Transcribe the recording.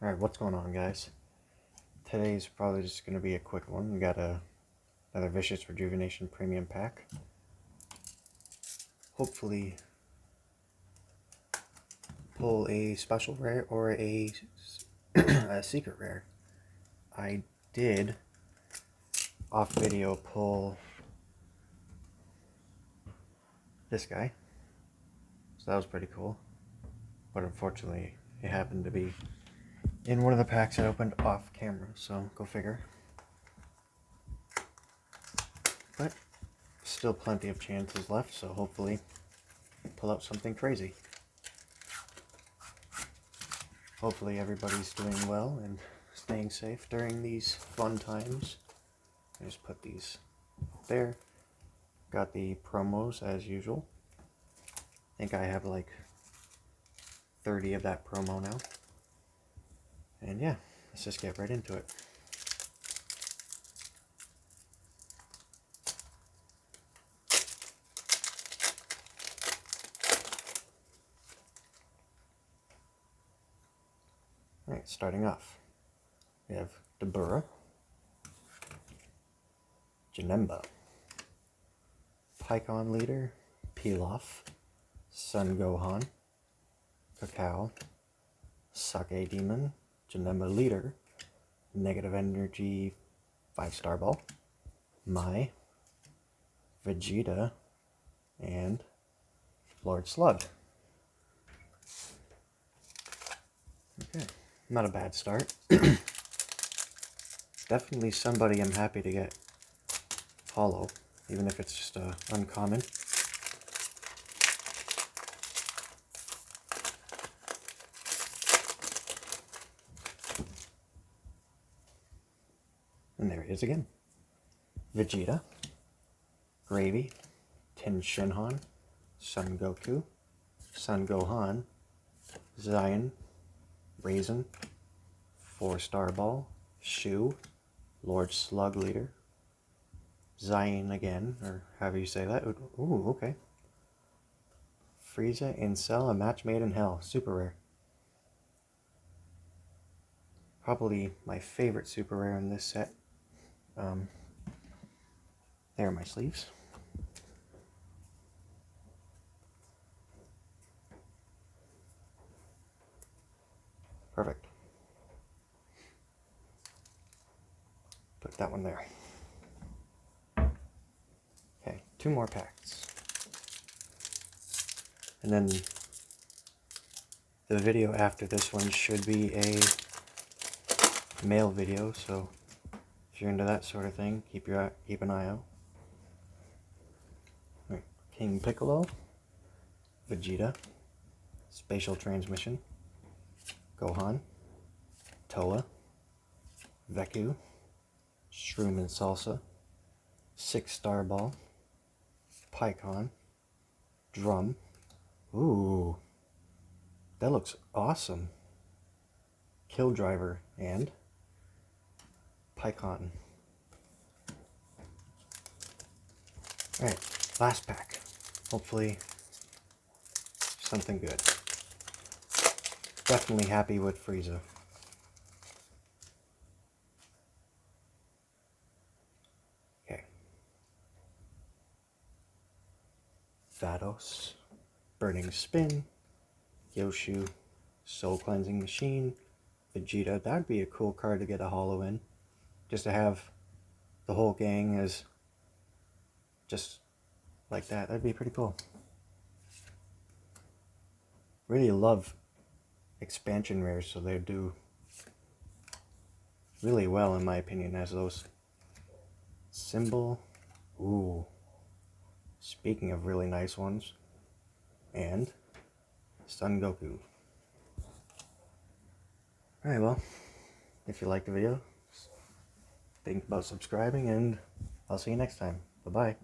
Alright, what's going on, guys? Today's probably just going to be a quick one. We got another Vicious Rejuvenation Premium Pack. Hopefully pull a special rare or a secret rare. I did, off video, pull this guy. So that was pretty cool. But unfortunately, it happened to be in one of the packs I opened off camera, so go figure. But still plenty of chances left, so hopefully pull out something crazy. Hopefully everybody's doing well and staying safe during these fun times. I just put these there. Got the promos as usual. I think I have like 30 of that promo now. And yeah, let's just get right into it. Alright, starting off, we have Dabura, Janemba, Pycon Leader, Pilaf, Sun Gohan, Cacao, Sake Demon, Janemba Leader, Negative Energy 5-star Ball, Mai, Vegeta, and Lord Slug. Okay, not a bad start. Definitely somebody I'm happy to get hollow, even if it's just uncommon. And there it is again. Vegeta, Gravy, Tin Shinhan, Son Goku, Son Gohan, Zion, Raisin, 4-star Ball, Shu, Lord Slug Leader, Zion again, or however you say that. Ooh, okay. Frieza, Incel, A Match Made in Hell, super rare. Probably my favorite super rare in this set. There are my sleeves. Perfect. Put that one there. Okay, 2 more packs. And then the video after this one should be a mail video, so if you're into that sort of thing, keep an eye out. Right. King Piccolo, Vegeta, Spatial Transmission, Gohan, Toa, Veku, Shroom and Salsa, 6-star Ball, Pycon, Drum. Ooh, that looks awesome. Kill Driver and Pycon. Alright, last pack. Hopefully something good. Definitely happy with Frieza. Okay. Vados, Burning Spin, Yoshu, Soul Cleansing Machine, Vegeta. That'd be a cool card to get a holo in. Just to have the whole gang as just like that. That'd be pretty cool. Really love expansion rares, so they do really well in my opinion as those. Symbol. Ooh. Speaking of really nice ones. And Son Goku. Alright, well, if you liked the video, think about subscribing, and I'll see you next time. Bye-bye.